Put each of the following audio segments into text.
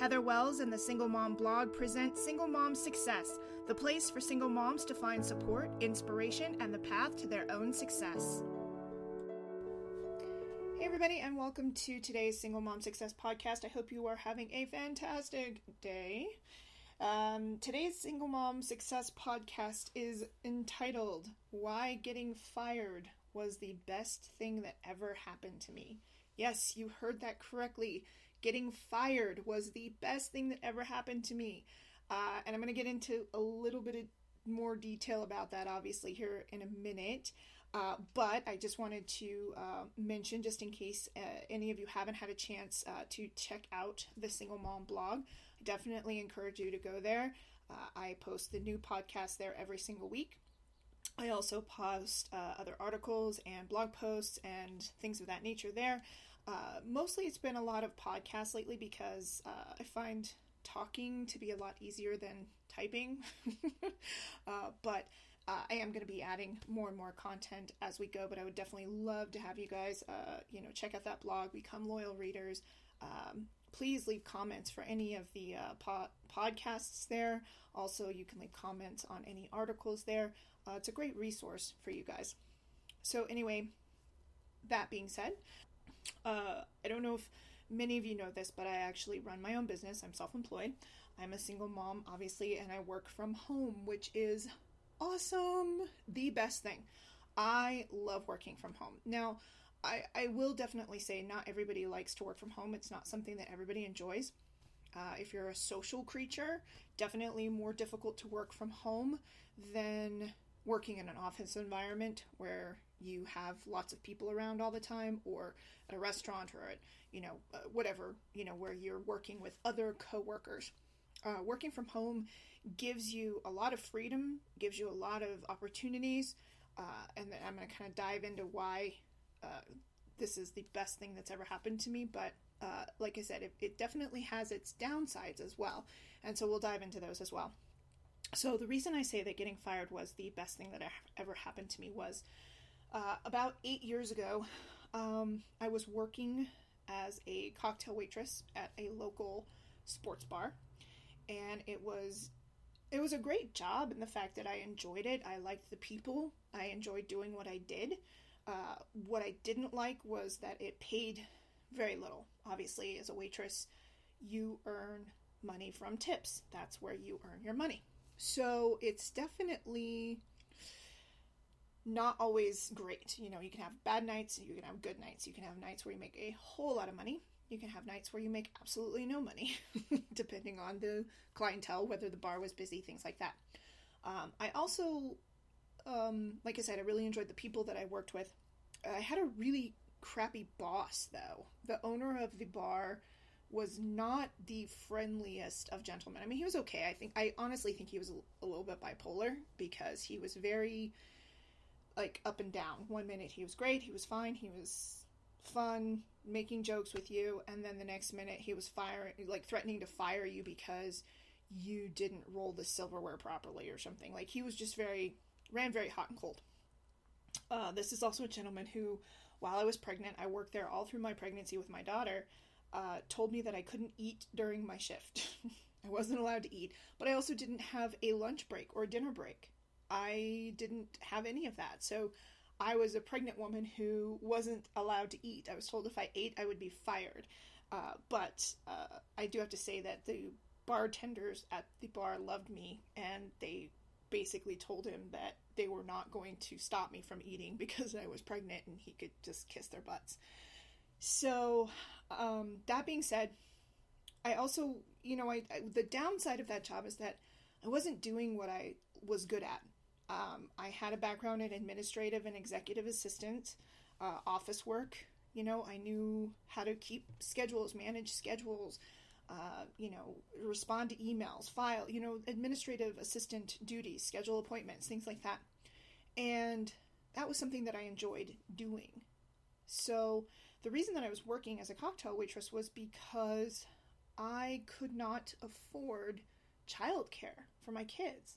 Heather Wells and the Single Mom blog present Single Mom Success, the place for single moms to find support, inspiration, and the path to their own success. Hey everybody, and welcome to today's Single Mom Success podcast. I hope you are having a fantastic day. Today's Single Mom Success podcast is entitled, Why Getting Fired Was the Best Thing That Ever Happened to Me. Yes, you heard that correctly. Getting fired was the best thing that ever happened to me. And I'm going to get into a little bit of more detail about that, obviously, here in a minute. But I just wanted to mention, just in case any of you haven't had a chance to check out the Single Mom blog, I definitely encourage you to go there. I post the new podcast there every single week. I also post other articles and blog posts and things of that nature there. Mostly it's been a lot of podcasts lately because I find talking to be a lot easier than typing. But I am going to be adding more and more content as we go, but I would definitely love to have you guys, check out that blog, become loyal readers. Please leave comments for any of the podcasts there. Also, you can leave comments on any articles there. It's a great resource for you guys. So anyway, that being said, I don't know if many of you know this, but I actually run my own business. I'm self-employed. I'm a single mom, obviously, and I work from home, which is awesome. The best thing. I love working from home. Now, I will definitely say not everybody likes to work from home. It's not something that everybody enjoys. If you're a social creature, definitely more difficult to work from home than working in an office environment where you have lots of people around all the time, or at a restaurant, or at, whatever, where you're working with other coworkers. Working from home gives you a lot of freedom, gives you a lot of opportunities, and I'm going to kind of dive into why this is the best thing that's ever happened to me, but like I said, it definitely has its downsides as well, and so we'll dive into those as well. So the reason I say that getting fired was the best thing that ever happened to me was about 8 years ago, I was working as a cocktail waitress at a local sports bar, and it was a great job in the fact that I enjoyed it. I liked the people. I enjoyed doing what I did. What I didn't like was that it paid very little. Obviously, as a waitress, you earn money from tips. That's where you earn your money. So it's definitely not always great. You can have bad nights, you can have good nights. You can have nights where you make a whole lot of money. You can have nights where you make absolutely no money, depending on the clientele, whether the bar was busy, things like that. I also, like I said, I really enjoyed the people that I worked with. I had a really crappy boss, though. The owner of the bar was not the friendliest of gentlemen. I mean, he was okay. I honestly think he was a little bit bipolar, because he was very, up and down. One minute he was great, he was fine, he was fun, making jokes with you, and then the next minute he was threatening to fire you because you didn't roll the silverware properly or something. He was just ran very hot and cold. This is also a gentleman who, while I was pregnant, I worked there all through my pregnancy with my daughter, told me that I couldn't eat during my shift. I wasn't allowed to eat, but I also didn't have a lunch break or a dinner break. I didn't have any of that. So I was a pregnant woman who wasn't allowed to eat. I was told if I ate, I would be fired. But I do have to say that the bartenders at the bar loved me, and they basically told him that they were not going to stop me from eating because I was pregnant and he could just kiss their butts. So, that being said, I also, the downside of that job is that I wasn't doing what I was good at. I had a background in administrative and executive assistant, office work. I knew how to keep schedules, manage schedules, respond to emails, file, administrative assistant duties, schedule appointments, things like that. And that was something that I enjoyed doing. So the reason that I was working as a cocktail waitress was because I could not afford childcare for my kids.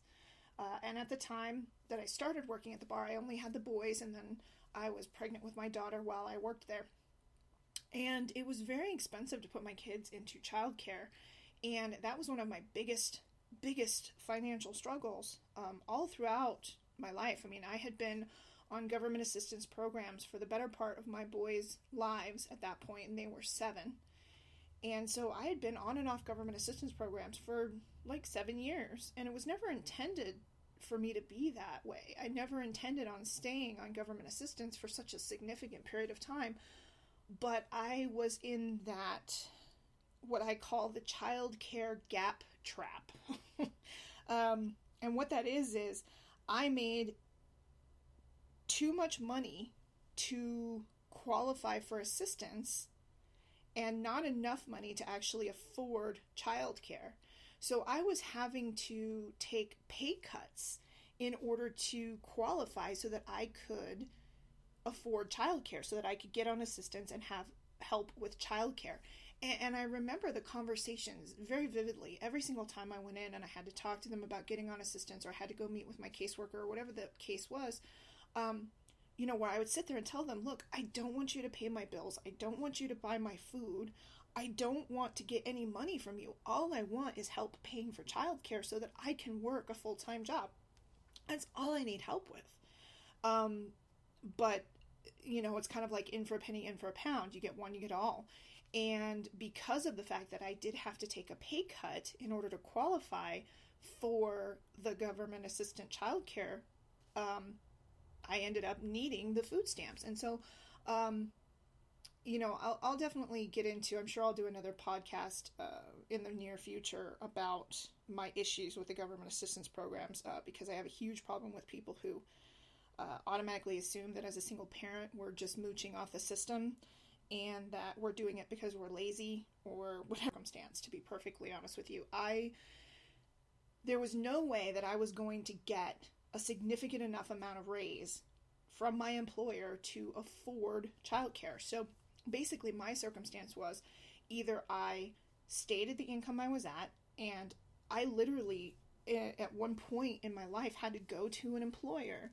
And at the time that I started working at the bar, I only had the boys, and then I was pregnant with my daughter while I worked there. And it was very expensive to put my kids into childcare. And that was one of my biggest financial struggles all throughout my life. I mean, I had been on government assistance programs for the better part of my boys' lives at that point, and they were 7. And so I had been on and off government assistance programs for like 7 years, and it was never intended for me to be that way. I never intended on staying on government assistance for such a significant period of time, but I was in that, what I call the child care gap trap. And what that is I made too much money to qualify for assistance and not enough money to actually afford childcare. So I was having to take pay cuts in order to qualify so that I could afford childcare, so that I could get on assistance and have help with childcare. And I remember the conversations very vividly every single time I went in and I had to talk to them about getting on assistance, or I had to go meet with my caseworker, or whatever the case was, where I would sit there and tell them, look, I don't want you to pay my bills. I don't want you to buy my food. I don't want to get any money from you. All I want is help paying for childcare so that I can work a full-time job. That's all I need help with. But, it's kind of like in for a penny, in for a pound. You get one, you get all. And because of the fact that I did have to take a pay cut in order to qualify for the government assistant childcare, I ended up needing the food stamps. And so, I'll definitely get into, I'm sure I'll do another podcast in the near future about my issues with the government assistance programs, because I have a huge problem with people who automatically assume that as a single parent, we're just mooching off the system, and that we're doing it because we're lazy or whatever circumstance, to be perfectly honest with you. There was no way that I was going to get a significant enough amount of raise from my employer to afford childcare. So basically my circumstance was either I stayed at the income I was at, and I literally at one point in my life had to go to an employer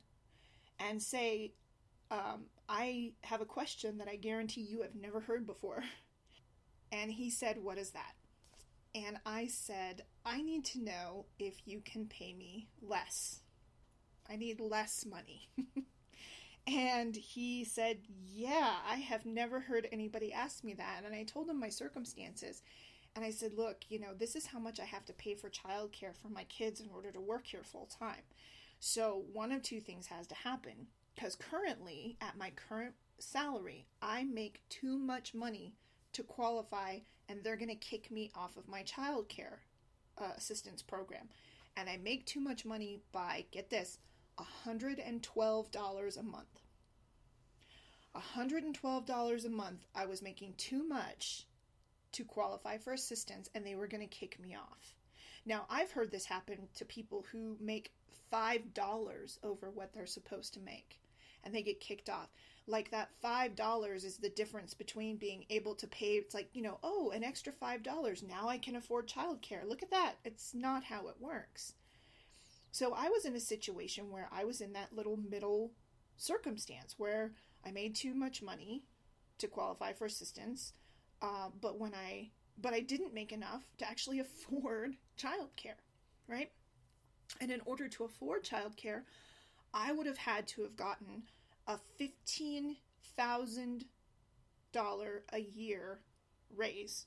and say, I have a question that I guarantee you have never heard before. And he said, what is that? And I said, I need to know if you can pay me less. I need less money. And he said, yeah, I have never heard anybody ask me that. And I told him my circumstances. And I said, look, this is how much I have to pay for childcare for my kids in order to work here full time. So one of two things has to happen. Because currently, at my current salary, I make too much money to qualify, and they're going to kick me off of my child care assistance program. And I make too much money by, get this, $112 a month. $112 a month, I was making too much to qualify for assistance, and they were going to kick me off. Now, I've heard this happen to people who make $5 over what they're supposed to make, and they get kicked off. Like, that $5 is the difference between being able to pay. It's like, an extra $5. Now I can afford childcare. Look at that. It's not how it works. So I was in a situation where I was in that little middle circumstance where I made too much money to qualify for assistance, but I didn't make enough to actually afford childcare, right? And in order to afford childcare, I would have had to have gotten a $15,000 a year raise.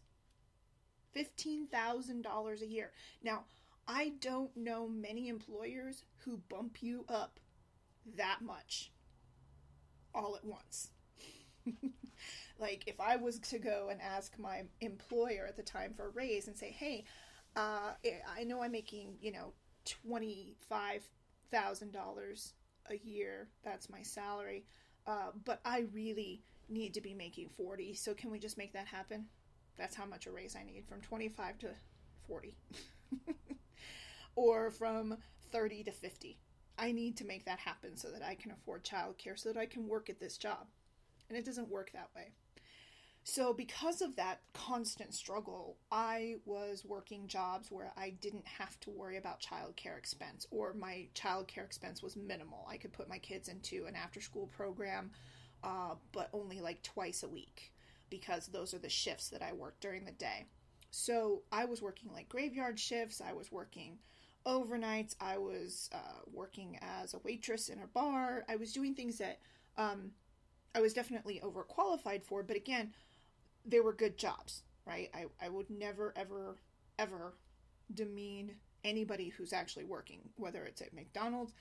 $15,000 a year. Now, I don't know many employers who bump you up that much all at once. Like, if I was to go and ask my employer at the time for a raise and say, hey, I know I'm making, $25,000 a year, that's my salary, but I really need to be making 40, so can we just make that happen? That's how much a raise I need, from 25 to 40. Or from 30 to 50. I need to make that happen so that I can afford childcare, so that I can work at this job. And it doesn't work that way. So because of that constant struggle, I was working jobs where I didn't have to worry about childcare expense, or my childcare expense was minimal. I could put my kids into an after-school program, but only like twice a week, because those are the shifts that I work during the day. So I was working like graveyard shifts. I was working overnights. I was working as a waitress in a bar. I was doing things that I was definitely overqualified for, but again, they were good jobs, right? I would never, ever, ever demean anybody who's actually working, whether it's at McDonald's,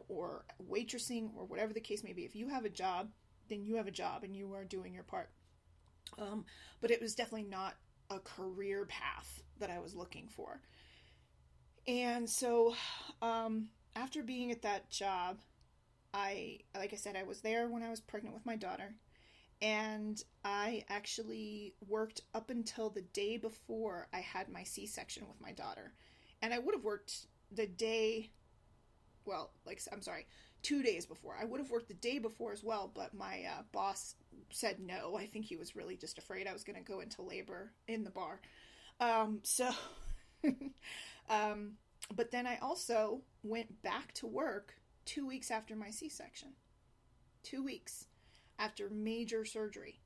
or waitressing or whatever the case may be. If you have a job, then you have a job and you are doing your part. But it was definitely not a career path that I was looking for. And so, after being at that job, like I said, I was there when I was pregnant with my daughter, and I actually worked up until the day before I had my C-section with my daughter. And I would have worked the day, 2 days before. I would have worked the day before as well, but my boss said no. I think he was really just afraid I was going to go into labor in the bar. But then I also went back to work 2 weeks after my C-section. 2 weeks after major surgery.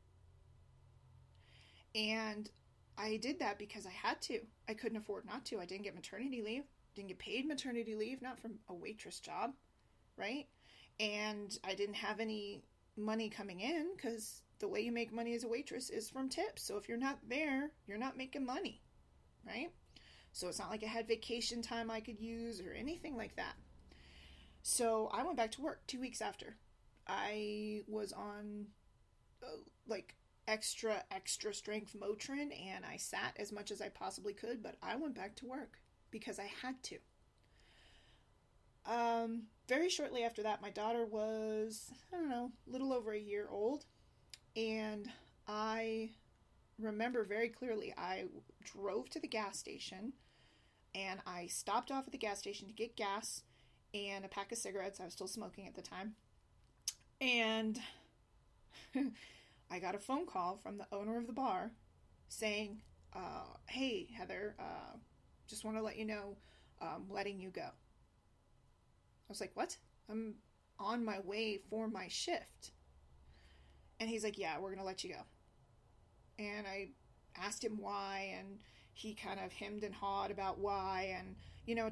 And I did that because I had to. I couldn't afford not to. I didn't get maternity leave. Didn't get paid maternity leave, not from a waitress job, right? And I didn't have any money coming in because the way you make money as a waitress is from tips. So if you're not there, you're not making money, right? So it's not like I had vacation time I could use or anything like that. So I went back to work 2 weeks after. I was on extra strength Motrin, and I sat as much as I possibly could, but I went back to work because I had to. Very shortly after that, my daughter was, a little over a year old, and I remember very clearly I drove to the gas station, and I stopped off at the gas station to get gas and a pack of cigarettes. I was still smoking at the time. And I got a phone call from the owner of the bar saying, hey, Heather, just want to let you know, letting you go. I was like, what? I'm on my way for my shift. And he's like, yeah, we're going to let you go. And I asked him why, and he kind of hemmed and hawed about why. And,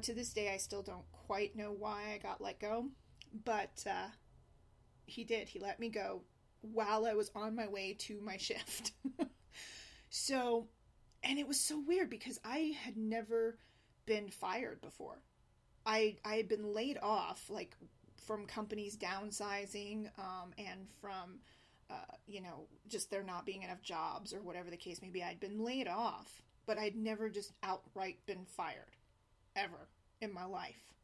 to this day, I still don't quite know why I got let go. But he did. He let me go while I was on my way to my shift. So, and it was so weird because I had never been fired before. I had been laid off, from companies downsizing, and from, just there not being enough jobs or whatever the case may be. I'd been laid off, but I'd never just outright been fired, ever, in my life.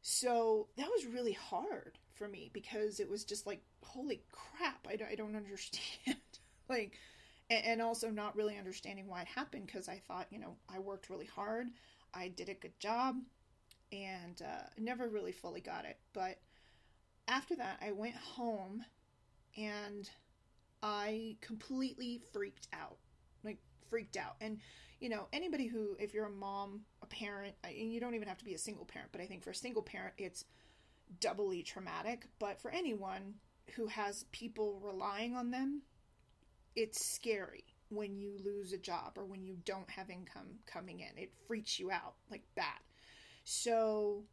So that was really hard for me because it was just like, holy crap, I don't understand. And also not really understanding why it happened, because I thought, I worked really hard, I did a good job, and never really fully got it. But after that, I went home and I completely freaked out. And, anybody who, if you're a mom, a parent, and you don't even have to be a single parent, but I think for a single parent, it's doubly traumatic. But for anyone who has people relying on them, it's scary when you lose a job or when you don't have income coming in. It freaks you out like that. So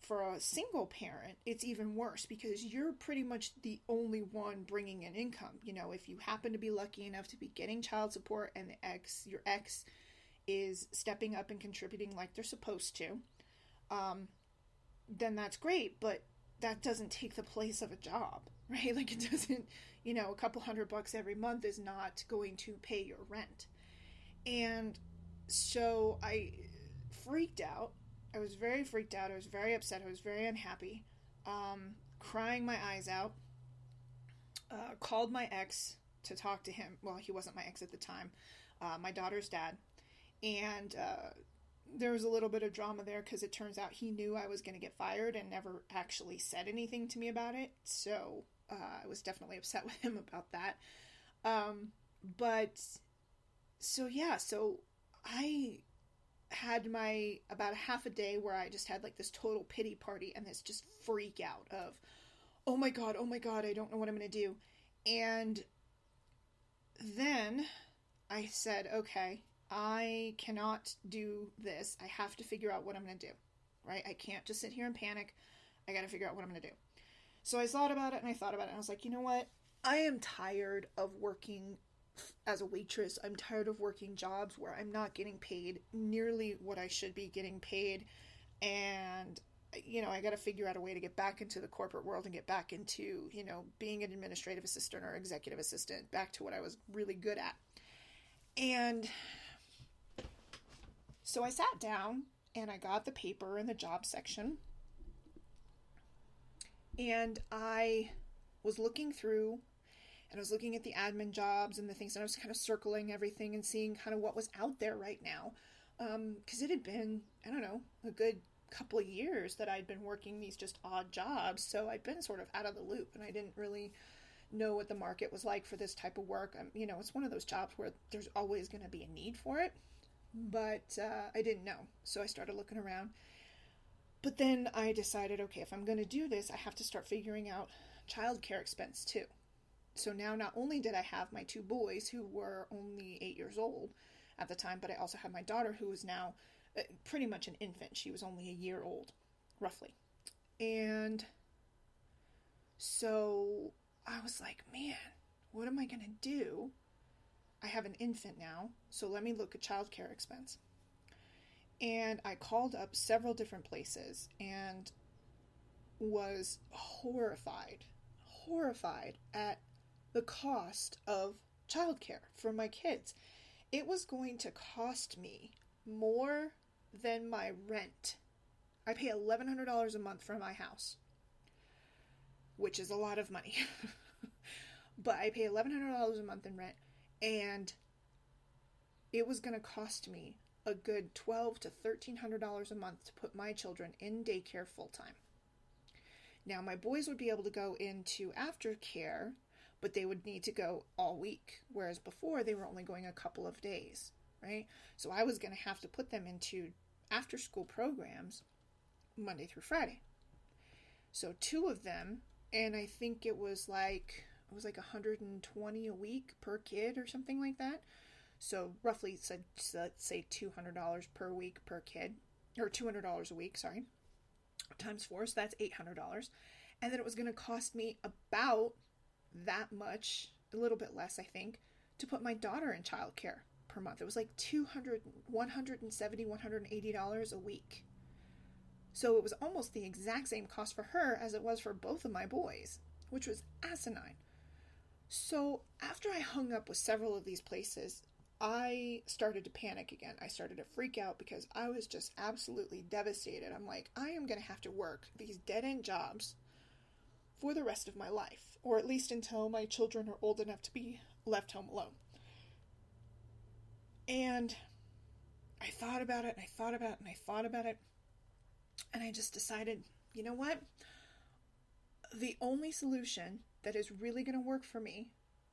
for a single parent, it's even worse because you're pretty much the only one bringing in income. If you happen to be lucky enough to be getting child support and your ex is stepping up and contributing like they're supposed to, then that's great, but that doesn't take the place of a job, right? It doesn't, a couple $100 every month is not going to pay your rent. And so I freaked out. I was very freaked out. I was very upset. I was very unhappy. Crying my eyes out. Called my ex to talk to him. Well, he wasn't my ex at the time. My daughter's dad. And there was a little bit of drama there because it turns out he knew I was going to get fired and never actually said anything to me about it. So I was definitely upset with him about that. So I had about a half a day where I just had this total pity party and this just freak out of, oh my God, I don't know what I'm going to do. And then I said, okay, I cannot do this. I have to figure out what I'm going to do, right? I can't just sit here and panic. I got to figure out what I'm going to do. So I thought about it and I thought about it and I was like, you know what? I am tired of working as a waitress. I'm tired of working jobs where I'm not getting paid nearly what I should be getting paid. And, I got to figure out a way to get back into the corporate world and get back into, being an administrative assistant or executive assistant, back to what I was really good at. And so I sat down and I got the paper in the job section. And I was looking through and I was looking at the admin jobs and the things, and I was kind of circling everything and seeing kind of what was out there right now. Because it had been, I don't know, a good couple of years that I'd been working these just odd jobs. So I'd been sort of out of the loop and I didn't really know what the market was like for this type of work. It's one of those jobs where there's always going to be a need for it. But I didn't know. So I started looking around. But then I decided, okay, if I'm going to do this, I have to start figuring out childcare expense too. So now not only did I have my two boys who were only 8 years old at the time, but I also had my daughter who was now pretty much an infant. She was only a year old, roughly. And so I was like, man, what am I going to do? I have an infant now, so let me look at childcare expense. And I called up several different places and was horrified at the cost of childcare for my kids. It was going to cost me more than my rent. I pay $1,100 a month for my house, which is a lot of money. But I pay $1,100 a month in rent, and it was going to cost me a good $1,200 to $1,300 a month to put my children in daycare full-time. Now, my boys would be able to go into aftercare, but they would need to go all week, whereas before they were only going a couple of days, right? So I was going to have to put them into after-school programs Monday through Friday. So two of them, and I think it was like $120 a week per kid or something like that. So roughly, let's say $200 per week per kid, or $200 a week, times 4, so that's $800. And then it was going to cost me about that much, a little bit less, I think, to put my daughter in childcare per month. It was like $170, $180 a week. So it was almost the exact same cost for her as it was for both of my boys, which was asinine. So after I hung up with several of these places, I started to panic again. I started to freak out because I was just absolutely devastated. I'm like, I am going to have to work these dead-end jobs for the rest of my life, or at least until my children are old enough to be left home alone. And I thought about it, and I thought about it, and I thought about it, and I just decided, you know what? The only solution that is really going to work for me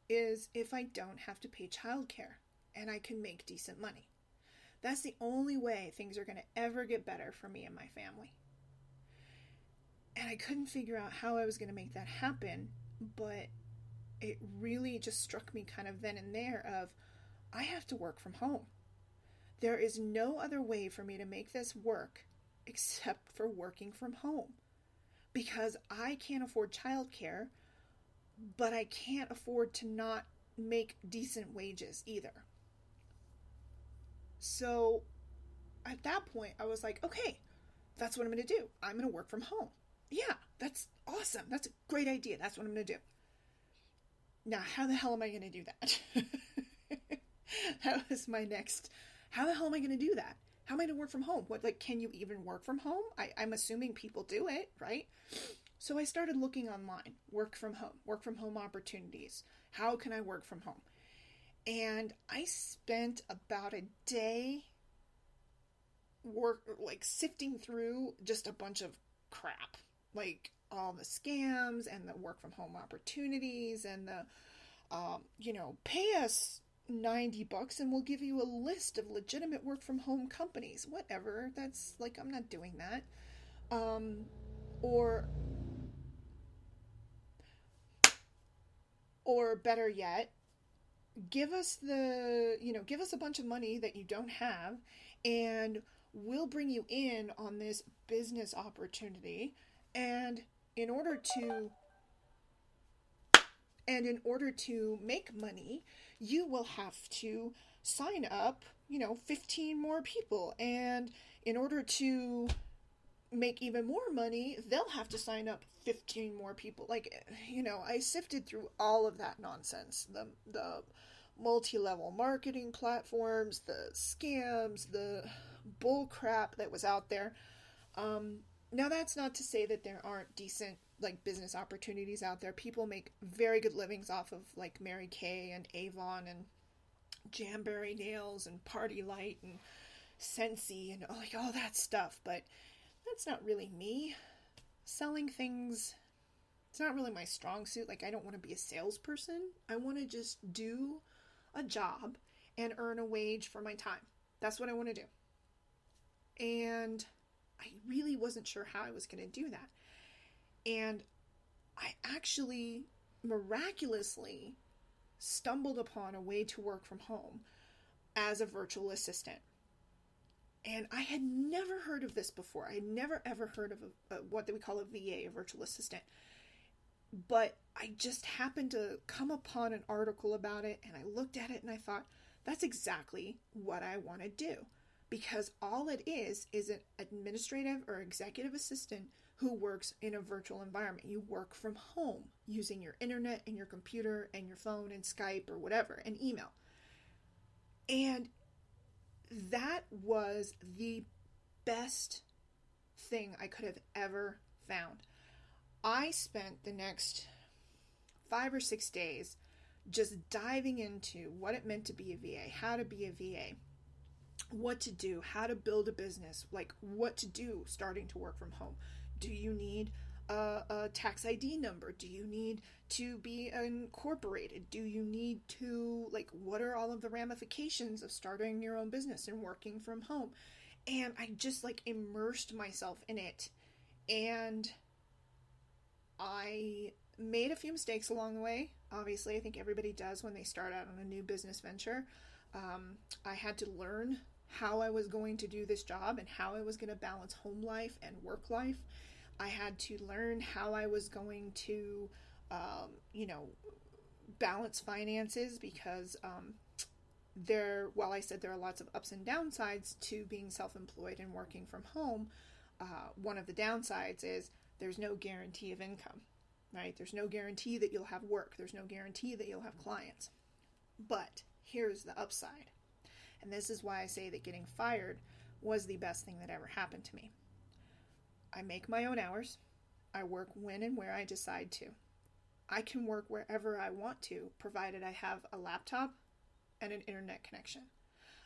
is if I don't have to pay childcare and I can make decent money. That's the only way things are going to ever get better for me and my family. And I couldn't figure out how I was going to make that happen, but it really just struck me kind of then and there of, I have to work from home. There is no other way for me to make this work except for working from home. Because I can't afford childcare, but I can't afford to not make decent wages either. So at that point, I was like, okay, that's what I'm going to do. I'm going to work from home. Yeah, that's awesome. That's a great idea. That's what I'm going to do. Now, how the hell am I going to do that? How the hell am I going to do that? How am I going to work from home? Can you even work from home? I'm assuming people do it, right? So I started looking online, work from home opportunities. How can I work from home? And I spent about a day sifting through just a bunch of crap, like all the scams and the work from home opportunities and the, pay us $90 and we'll give you a list of legitimate work from home companies. Whatever. That's I'm not doing that. Or better yet, give us give us a bunch of money that you don't have, and we'll bring you in on this business opportunity. And in order to make money, you will have to sign up, 15 more people. And in order to make even more money, they'll have to sign up 15 more people. I sifted through all of that nonsense. The multi-level marketing platforms, the scams, the bull crap that was out there. Now that's not to say that there aren't decent business opportunities out there. People make very good livings off of Mary Kay and Avon and Jamberry nails and Party Light and Scentsy and all that stuff, but that's not really me. Selling things, it's not really my strong suit. I don't want to be a salesperson. I want to just do a job and earn a wage for my time. That's what I want to do. And I really wasn't sure how I was going to do that. And I actually miraculously stumbled upon a way to work from home as a virtual assistant. And I had never heard of this before. I had never ever heard of what we call a VA, a virtual assistant. But I just happened to come upon an article about it, and I looked at it and I thought, that's exactly what I want to do. Because all it is an administrative or executive assistant who works in a virtual environment. You work from home using your internet and your computer and your phone and Skype or whatever, and email. And that was the best thing I could have ever found. I spent the next 5 or 6 days just diving into what it meant to be a VA, how to be a VA, what to do, how to build a business, what to do starting to work from home. Do you need a tax ID number? Do you need to be incorporated? Do you need to, what are all of the ramifications of starting your own business and working from home? And I just, immersed myself in it. And I made a few mistakes along the way. Obviously, I think everybody does when they start out on a new business venture. I had to learn how I was going to do this job and how I was going to balance home life and work life. I had to learn how I was going to, balance finances, because while I said there are lots of ups and downsides to being self-employed and working from home, one of the downsides is there's no guarantee of income, right? There's no guarantee that you'll have work. There's no guarantee that you'll have clients. But here's the upside. And this is why I say that getting fired was the best thing that ever happened to me. I make my own hours. I work when and where I decide to. I can work wherever I want to, provided I have a laptop and an internet connection.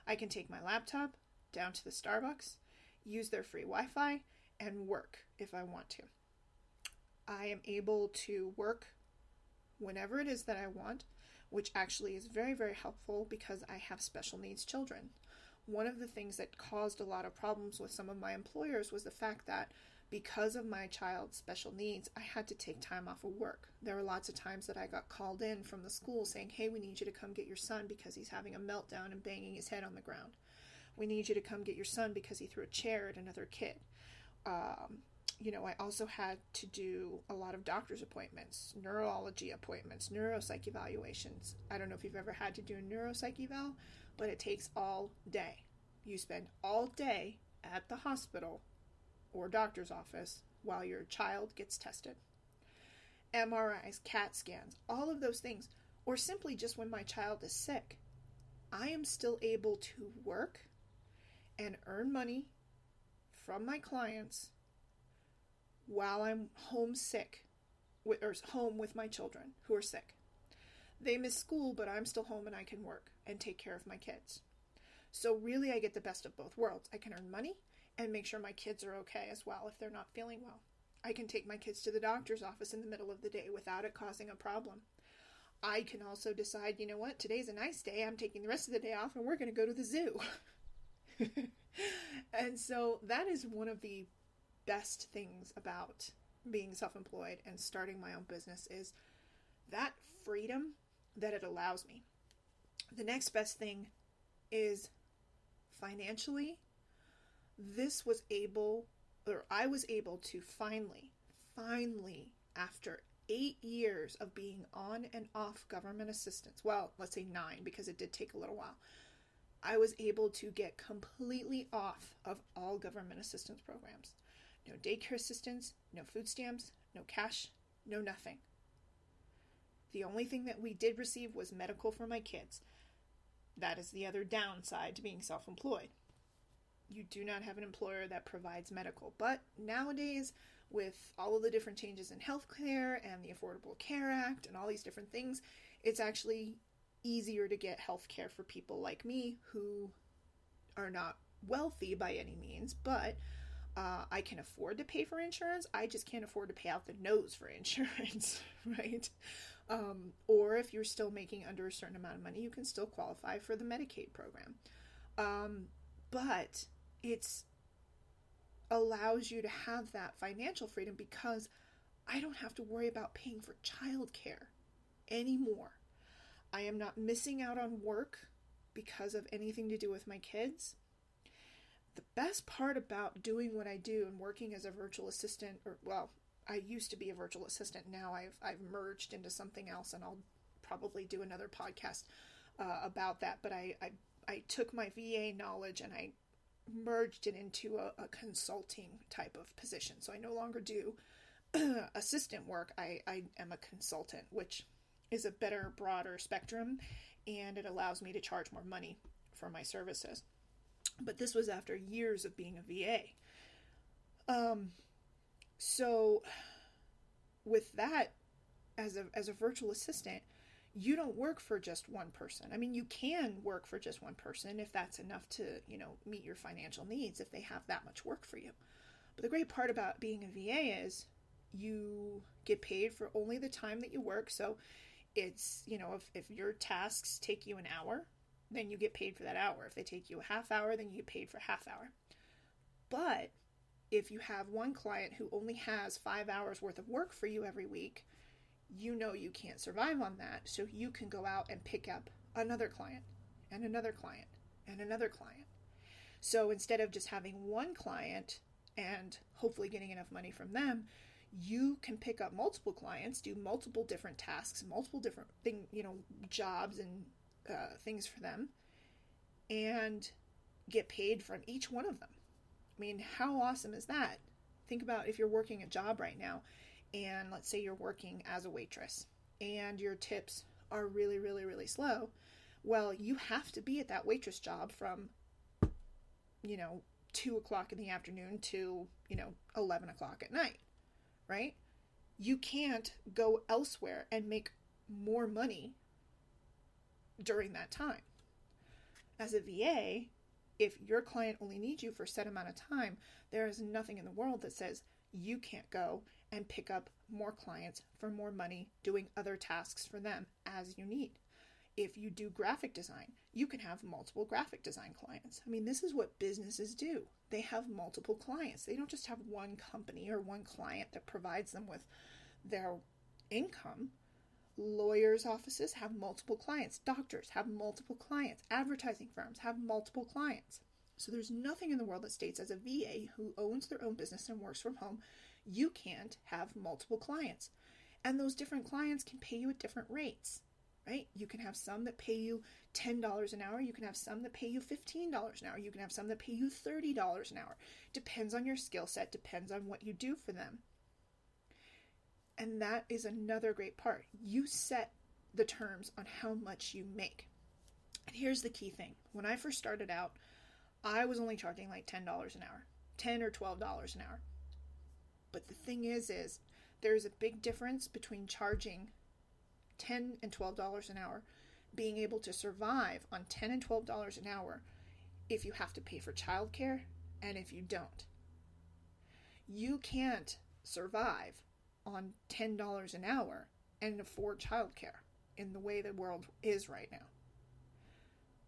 I can take my laptop down to the Starbucks, use their free Wi-Fi, and work if I want to. I am able to work whenever it is that I want, which actually is very, very helpful because I have special needs children. One of the things that caused a lot of problems with some of my employers was the fact that because of my child's special needs, I had to take time off of work. There were lots of times that I got called in from the school saying, hey, we need you to come get your son because he's having a meltdown and banging his head on the ground. We need you to come get your son because he threw a chair at another kid. I also had to do a lot of doctor's appointments, neurology appointments, neuropsych evaluations. I don't know if you've ever had to do a neuropsych eval, but it takes all day. You spend all day at the hospital or doctor's office while your child gets tested. MRIs, CAT scans, all of those things, or simply just when my child is sick. I am still able to work and earn money from my clients while I'm home with my children who are sick. They miss school, but I'm still home and I can work and take care of my kids. So really, I get the best of both worlds. I can earn money and make sure my kids are okay as well if they're not feeling well. I can take my kids to the doctor's office in the middle of the day without it causing a problem. I can also decide, you know what, today's a nice day. I'm taking the rest of the day off and we're going to go to the zoo. And so that is one of the best things about being self-employed and starting my own business, is that freedom that it allows me. The next best thing is financially. I was able to finally, after 8 years of being on and off government assistance, well, let's say 9 because it did take a little while, I was able to get completely off of all government assistance programs. No daycare assistance, no food stamps, no cash, no nothing. The only thing that we did receive was medical for my kids. That is the other downside to being self-employed. You do not have an employer that provides medical. But nowadays, with all of the different changes in healthcare and the Affordable Care Act and all these different things, it's actually easier to get healthcare for people like me who are not wealthy by any means, but I can afford to pay for insurance. I just can't afford to pay out the nose for insurance, right? Or if you're still making under a certain amount of money, you can still qualify for the Medicaid program. But it's allows you to have that financial freedom because I don't have to worry about paying for childcare anymore. I am not missing out on work because of anything to do with my kids. The best part about doing what I do and working as a virtual assistant, I used to be a virtual assistant. Now I've merged into something else, and I'll probably do another podcast about that. But I took my VA knowledge and I merged it into a consulting type of position. So I no longer do assistant work. I am a consultant, which is a better, broader spectrum, and it allows me to charge more money for my services. But this was after years of being a VA. So with that, as a virtual assistant, you don't work for just one person. I mean, you can work for just one person if that's enough to, meet your financial needs, if they have that much work for you. But the great part about being a VA is you get paid for only the time that you work. So it's, if your tasks take you an hour, then you get paid for that hour. If they take you a half hour, then you get paid for half hour. But if you have one client who only has 5 hours worth of work for you every week, you can't survive on that. So you can go out and pick up another client and another client and another client. So instead of just having one client and hopefully getting enough money from them, you can pick up multiple clients, do multiple different tasks, multiple different jobs and things for them, and get paid from each one of them. I mean, how awesome is that? Think about if you're working a job right now, and let's say you're working as a waitress, and your tips are really, really, really slow. Well, you have to be at that waitress job from, 2 o'clock in the afternoon to, 11 o'clock at night, right? You can't go elsewhere and make more money during that time. As a VA, if your client only needs you for a set amount of time, there is nothing in the world that says you can't go and pick up more clients for more money doing other tasks for them as you need. If you do graphic design, you can have multiple graphic design clients. I mean, this is what businesses do. They have multiple clients. They don't just have one company or one client that provides them with their income. Lawyers' offices have multiple clients. Doctors have multiple clients. Advertising firms have multiple clients. So there's nothing in the world that states as a VA who owns their own business and works from home, you can't have multiple clients. And those different clients can pay you at different rates, right? You can have some that pay you $10 an hour. You can have some that pay you $15 an hour. You can have some that pay you $30 an hour. Depends on your skill set, depends on what you do for them. And that is another great part. You set the terms on how much you make. And here's the key thing. When I first started out, I was only charging like $10 an hour, $10 or $12 an hour. But the thing is there's a big difference between charging $10 and $12 an hour, being able to survive on $10 and $12 an hour if you have to pay for childcare and if you don't. You can't survive on $10 an hour and afford childcare in the way the world is right now.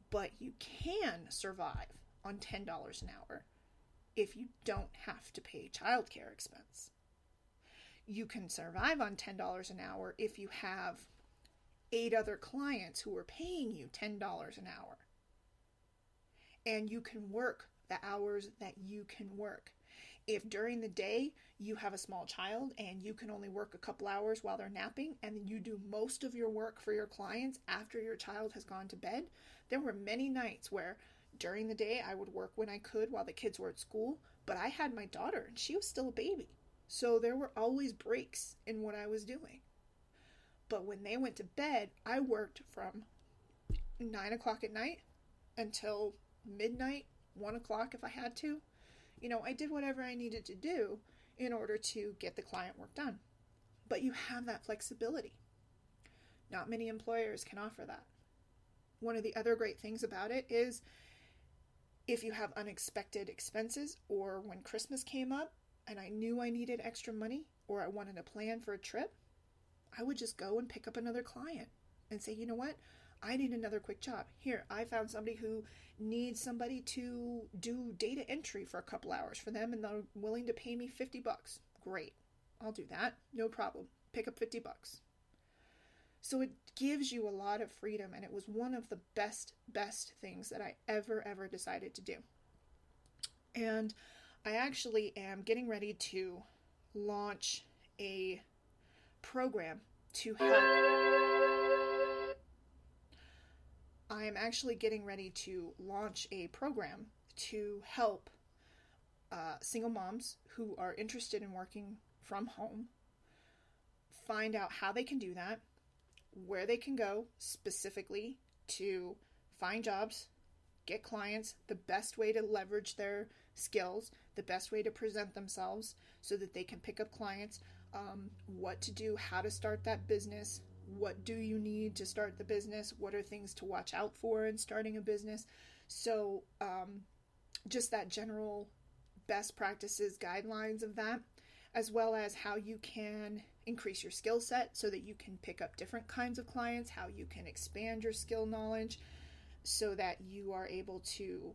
But you can survive on $10 an hour if you don't have to pay childcare expense. You can survive on $10 an hour if you have 8 other clients who are paying you $10 an hour. And you can work the hours that you can work. If during the day you have a small child and you can only work a couple hours while they're napping, and then you do most of your work for your clients after your child has gone to bed, there were many nights where during the day I would work when I could while the kids were at school, but I had my daughter and she was still a baby. So there were always breaks in what I was doing. But when they went to bed, I worked from 9 o'clock at night until midnight, 1 o'clock if I had to. I did whatever I needed to do in order to get the client work done. But you have that flexibility. Not many employers can offer that. One of the other great things about it is if you have unexpected expenses, or when Christmas came up and I knew I needed extra money, or I wanted to plan for a trip, I would just go and pick up another client and say, you know what? I need another quick job. Here, I found somebody who needs somebody to do data entry for a couple hours for them, and they're willing to pay me $50. Great. I'll do that. No problem. Pick up $50. So it gives you a lot of freedom, and it was one of the best things that I ever decided to do. And I actually am getting ready to launch a program to help. I am actually getting ready to launch a program to help single moms who are interested in working from home find out how they can do that, where they can go specifically to find jobs, get clients, the best way to leverage their skills, the best way to present themselves so that they can pick up clients, what to do, how to start that business, what do you need to start the business, what are things to watch out for in starting a business. So just that general best practices, guidelines of that, as well as how you can increase your skill set so that you can pick up different kinds of clients, how you can expand your skill knowledge so that you are able to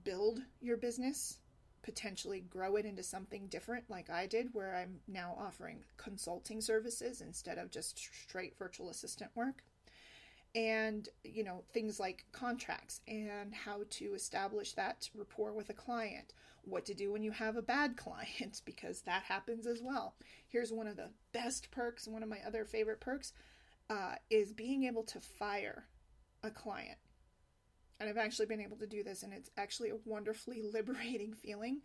build your business, potentially grow it into something different like I did, where I'm now offering consulting services instead of just straight virtual assistant work. And, things like contracts and how to establish that rapport with a client, what to do when you have a bad client, because that happens as well. Here's one of the best perks, one of my other favorite perks, is being able to fire a client. And I've actually been able to do this, and it's actually a wonderfully liberating feeling.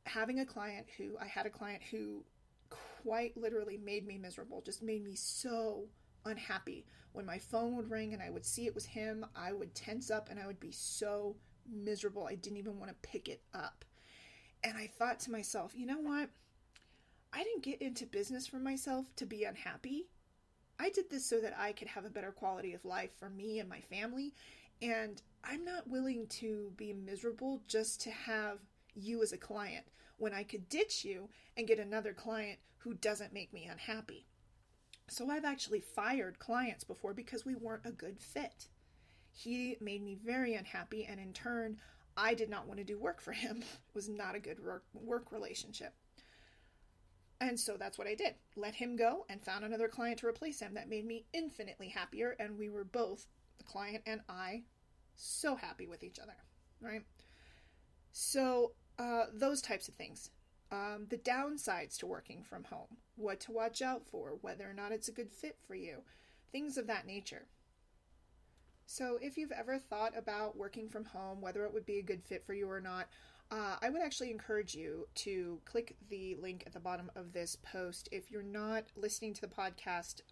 Having a client I had a client who quite literally made me miserable, just made me so unhappy. When my phone would ring and I would see it was him, I would tense up and I would be so miserable. I didn't even want to pick it up. And I thought to myself, you know what? I didn't get into business for myself to be unhappy. I did this so that I could have a better quality of life for me and my family. And I'm not willing to be miserable just to have you as a client when I could ditch you and get another client who doesn't make me unhappy. So I've actually fired clients before because we weren't a good fit. He made me very unhappy, and in turn, I did not want to do work for him. It was not a good work relationship. And so that's what I did. Let him go and found another client to replace him that made me infinitely happier, and we were both, the client and I, so happy with each other, right? So those types of things. The downsides to working from home, what to watch out for, whether or not it's a good fit for you, things of that nature. So if you've ever thought about working from home, whether it would be a good fit for you or not, I would actually encourage you to click the link at the bottom of this post. If you're not listening to the podcast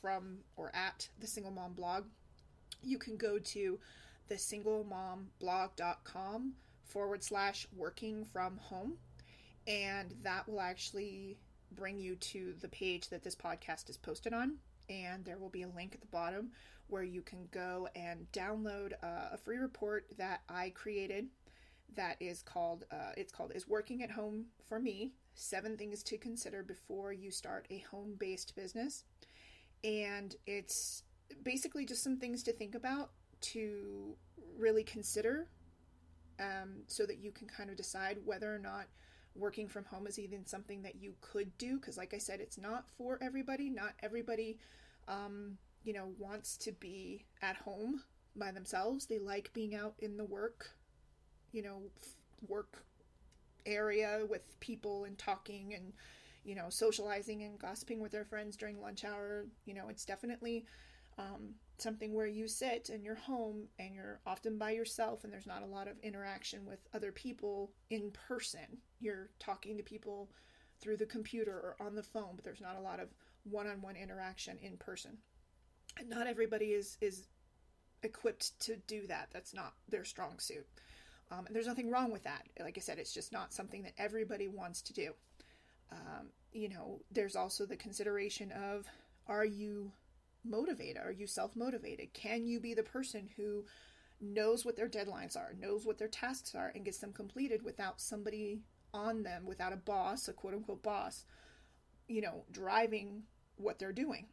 from or at the Single Mom blog, you can go to thesinglemomblog.com/working from home. And that will actually bring you to the page that this podcast is posted on. And there will be a link at the bottom where you can go and download a free report that I created that is called, Is Working at Home for Me? 7 Things to Consider Before You Start a Home-Based Business. And it's basically just some things to think about, to really consider, so that you can kind of decide whether or not working from home is even something that you could do, because like I said, it's not for everybody. Not everybody wants to be at home by themselves. They like being out in the work area with people and talking and, socializing and gossiping with their friends during lunch hour. It's definitely something where you sit in your home and you're often by yourself and there's not a lot of interaction with other people in person. You're talking to people through the computer or on the phone, but there's not a lot of one-on-one interaction in person. And not everybody is equipped to do that. That's not their strong suit. And there's nothing wrong with that. Like I said, it's just not something that everybody wants to do. There's also the consideration of, are you motivated? Are you self-motivated? Can you be the person who knows what their deadlines are, knows what their tasks are, and gets them completed without somebody on them, without a boss, a quote-unquote boss, driving what they're doing?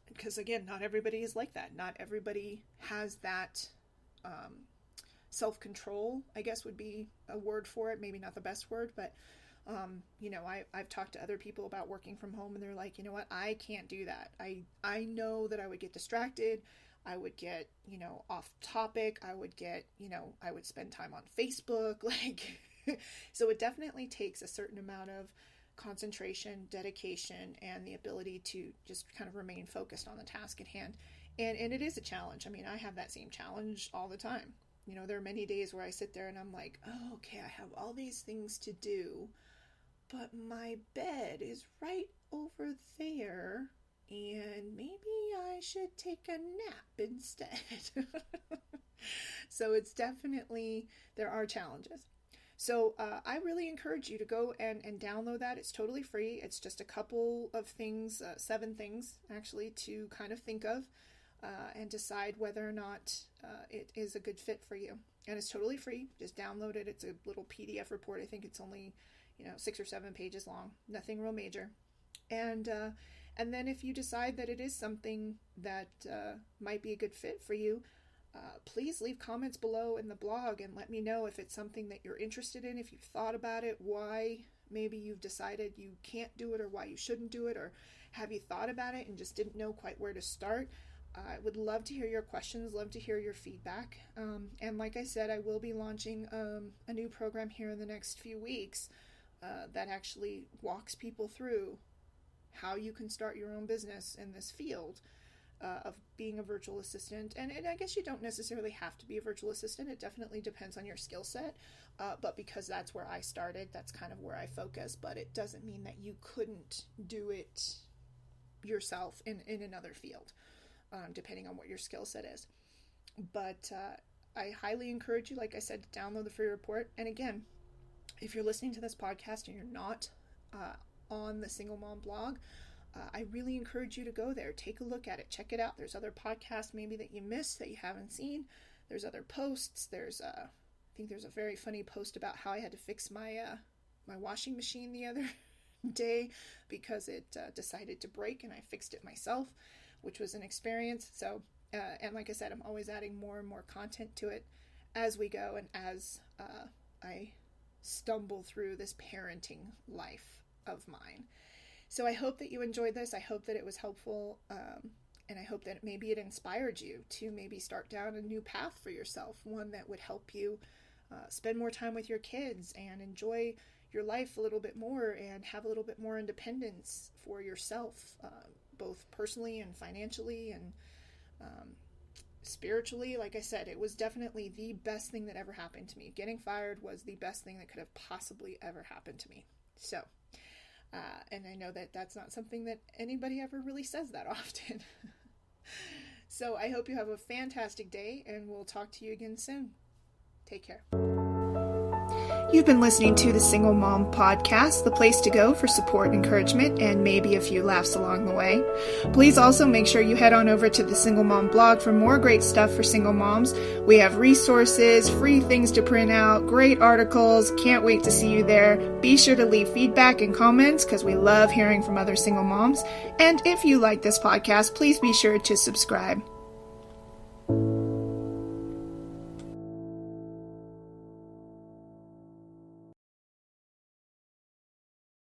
Because again, not everybody is like that. Not everybody has that self-control, I guess would be a word for it. Maybe not the best word, but I've talked to other people about working from home, and they're like, you know what, I can't do that. I know that I would get distracted. I would get, off topic. I would get, I would spend time on Facebook. So it definitely takes a certain amount of concentration, dedication, and the ability to just kind of remain focused on the task at hand. And it is a challenge. I mean, I have that same challenge all the time. There are many days where I sit there and I'm like, oh, okay, I have all these things to do, but my bed is right over there, and maybe I should take a nap instead. So it's definitely, there are challenges. So I really encourage you to go and download that. It's totally free. It's just a couple of things, 7 things actually, to kind of think of and decide whether or not it is a good fit for you. And it's totally free. Just download it. It's a little PDF report. I think it's only 6 or 7 pages long. Nothing real major. And then if you decide that it is something that might be a good fit for you, please leave comments below in the blog and let me know if it's something that you're interested in, if you've thought about it, why maybe you've decided you can't do it, or why you shouldn't do it, or have you thought about it and just didn't know quite where to start. I would love to hear your questions, love to hear your feedback. And like I said, I will be launching a new program here in the next few weeks that actually walks people through how you can start your own business in this field of being a virtual assistant. And I guess you don't necessarily have to be a virtual assistant. It definitely depends on your skill set. But because that's where I started, that's kind of where I focus. But it doesn't mean that you couldn't do it yourself in another field, depending on what your skill set is. But I highly encourage you, like I said, to download the free report. And again, if you're listening to this podcast and you're not on the Single Mom blog, I really encourage you to go there, take a look at it, check it out. There's other podcasts maybe that you missed that you haven't seen. There's other posts. I think there's a very funny post about how I had to fix my washing machine the other day because it decided to break, and I fixed it myself, which was an experience. So, and like I said, I'm always adding more and more content to it as we go and as I stumble through this parenting life of mine. So I hope that you enjoyed this. I hope that it was helpful, and I hope that maybe it inspired you to maybe start down a new path for yourself, one that would help you spend more time with your kids and enjoy your life a little bit more and have a little bit more independence for yourself, both personally and financially and spiritually. Like I said, it was definitely the best thing that ever happened to me. Getting fired was the best thing that could have possibly ever happened to me. So, and I know that that's not something that anybody ever really says that often. So I hope you have a fantastic day, and we'll talk to you again soon. Take care. You've been listening to the Single Mom Podcast, the place to go for support, encouragement, and maybe a few laughs along the way. Please also make sure you head on over to the Single Mom blog for more great stuff for single moms. We have resources, free things to print out, great articles. Can't wait to see you there. Be sure to leave feedback and comments because we love hearing from other single moms. And if you like this podcast, please be sure to subscribe.